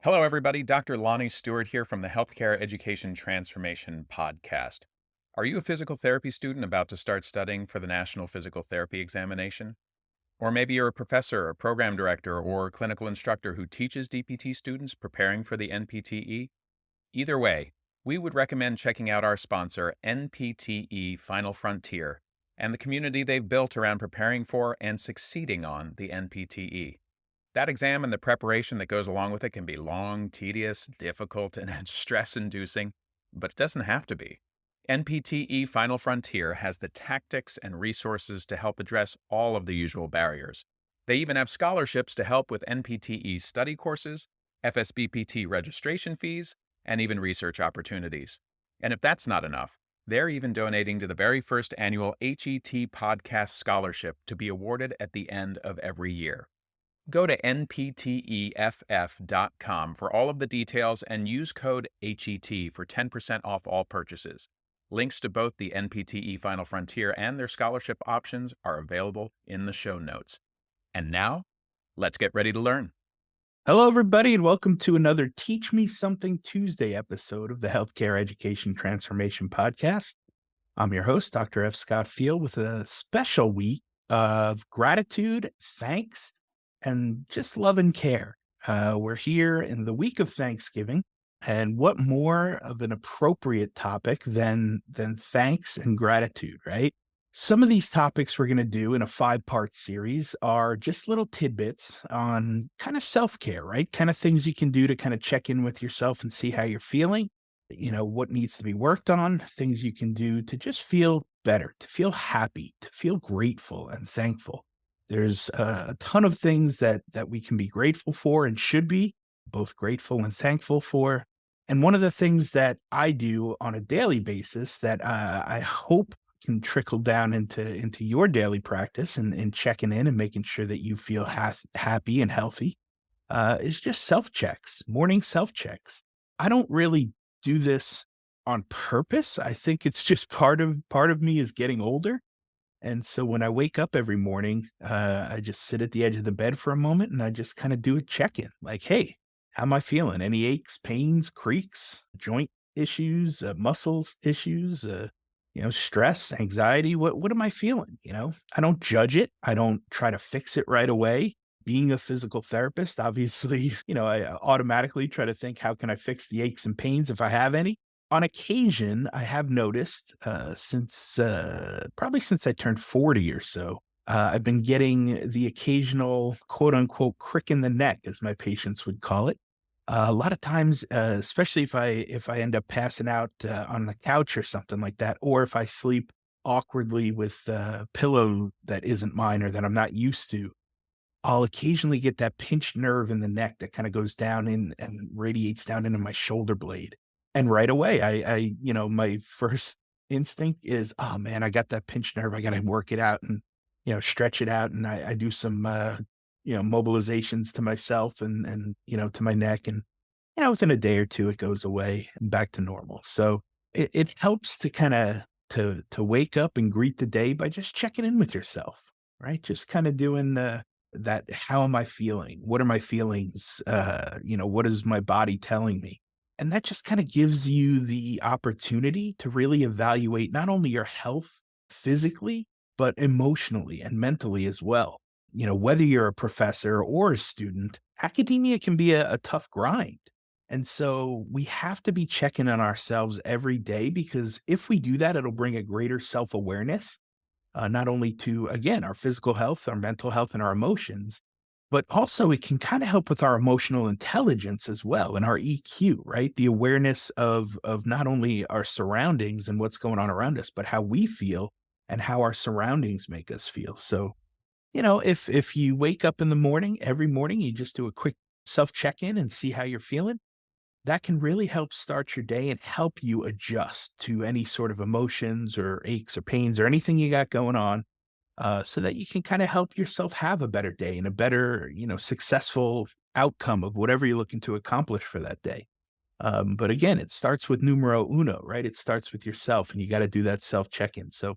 Hello, everybody. Dr. Lonnie Stewart here from the Healthcare Education Transformation Podcast. Are you a physical therapy student about to start studying for the National Physical Therapy Examination? Or maybe you're a professor, a program director, or clinical instructor who teaches DPT students preparing for the NPTE? Either way, we would recommend checking out our sponsor, NPTE Final Frontier, and the community they've built around preparing for and succeeding on the NPTE. That exam and the preparation that goes along with it can be long, tedious, difficult, and stress inducing, but it doesn't have to be. NPTE Final Frontier has the tactics and resources to help address all of the usual barriers. They even have scholarships to help with NPTE study courses, FSBPT registration fees, and even research opportunities. And if that's not enough, they're even donating to the very first annual HET Podcast Scholarship to be awarded at the end of every year. Go to npteff.com for all of the details and use code HET for 10% off all purchases. Links to both the NPTE Final Frontier and their scholarship options are available in the show notes. And now, let's get ready to learn. Hello, everybody, and welcome to another Teach Me Something Tuesday episode of the Healthcare Education Transformation Podcast. I'm your host, Dr. F. Scott Feil, with a special week of gratitude, thanks, and just love and care. We're here in the week of Thanksgiving, and what more of an appropriate topic than thanks and gratitude, right? Some of these topics we're going to do in a 5-part series are just little tidbits on kind of self-care, right? Kind of things you can do to kind of check in with yourself and see how you're feeling, what needs to be worked on, things you can do to just feel better, to feel happy, to feel grateful and thankful. There's a ton of things that we can be grateful for and should be both grateful and thankful for. And one of the things that I do on a daily basis that I hope can trickle down into your daily practice and checking in and making sure that you feel happy and healthy is just self-checks, morning self-checks. I don't really do this on purpose. I think it's just part of me is getting older. And so when I wake up every morning, I just sit at the edge of the bed for a moment and I just kind of do a check-in like, hey, how am I feeling? Any aches, pains, creaks, joint issues, muscles issues, stress, anxiety? What am I feeling? I don't judge it. I don't try to fix it right away. Being a physical therapist, obviously, I automatically try to think, how can I fix the aches and pains if I have any? On occasion, I have noticed probably since I turned 40 or so, I've been getting the occasional quote unquote crick in the neck, as my patients would call it. A lot of times, especially if I end up passing out on the couch or something like that, or if I sleep awkwardly with a pillow that isn't mine or that I'm not used to, I'll occasionally get that pinched nerve in the neck that kind of goes down in and radiates down into my shoulder blade. And right away, my first instinct is, oh man, I got that pinched nerve. I got to work it out and, stretch it out. And I do some, mobilizations to myself and, to my neck. And, within a day or two, it goes away and back to normal. So it helps to kind of, to wake up and greet the day by just checking in with yourself, right? Just kind of doing that. How am I feeling? What are my feelings? What is my body telling me? And that just kind of gives you the opportunity to really evaluate not only your health physically, but emotionally and mentally as well. Whether you're a professor or a student, academia can be a tough grind. And so we have to be checking on ourselves every day, because if we do that, it'll bring a greater self awareness, not only to, again, our physical health, our mental health, and our emotions, but also it can kind of help with our emotional intelligence as well and our EQ, right? The awareness of not only our surroundings and what's going on around us, but how we feel and how our surroundings make us feel. So, if you wake up in the morning, every morning, you just do a quick self check-in and see how you're feeling, that can really help start your day and help you adjust to any sort of emotions or aches or pains or anything you got going on, so that you can kind of help yourself have a better day and a better, successful outcome of whatever you're looking to accomplish for that day. But again, it starts with numero uno, right? It starts with yourself, and you got to do that self check-in. So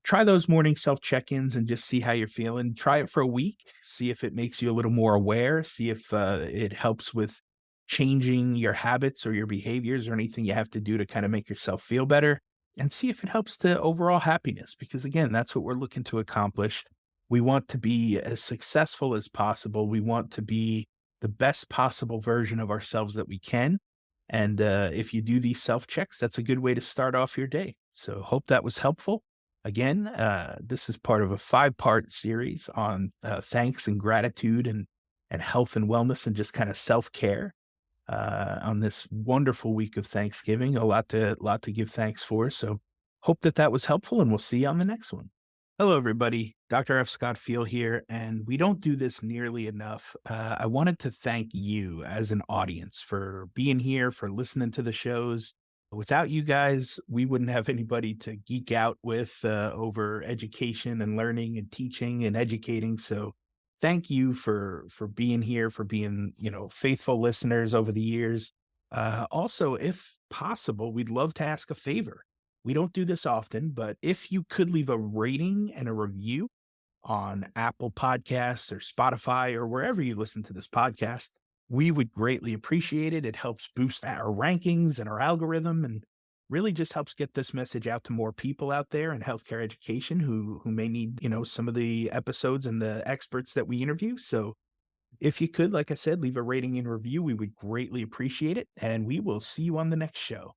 try those morning self check-ins and just see how you're feeling. Try it for a week. See if it makes you a little more aware. See if it helps with changing your habits or your behaviors or anything you have to do to kind of make yourself feel better and see if it helps to overall happiness. Because again, that's what we're looking to accomplish. We want to be as successful as possible. We want to be the best possible version of ourselves that we can. And if you do these self checks, that's a good way to start off your day. So, hope that was helpful. Again, this is part of a 5-part series on thanks and gratitude and health and wellness and just kind of self care on this wonderful week of Thanksgiving. A lot to give thanks for. So, hope that that was helpful, and we'll see you on the next one. Hello, everybody. Dr. F. Scott Feil here, and we don't do this nearly enough. I wanted to thank you as an audience for being here, for listening to the shows. Without you guys, we wouldn't have anybody to geek out with over education and learning and teaching and educating. So, thank you for being here, for being faithful listeners over the years. Also, if possible, we'd love to ask a favor. We don't do this often, but if you could leave a rating and a review on Apple Podcasts or Spotify or wherever you listen to this podcast, we would greatly appreciate it. It helps boost our rankings and our algorithm and really just helps get this message out to more people out there in healthcare education who may need, some of the episodes and the experts that we interview. So if you could, like I said, leave a rating and review, we would greatly appreciate it. And we will see you on the next show.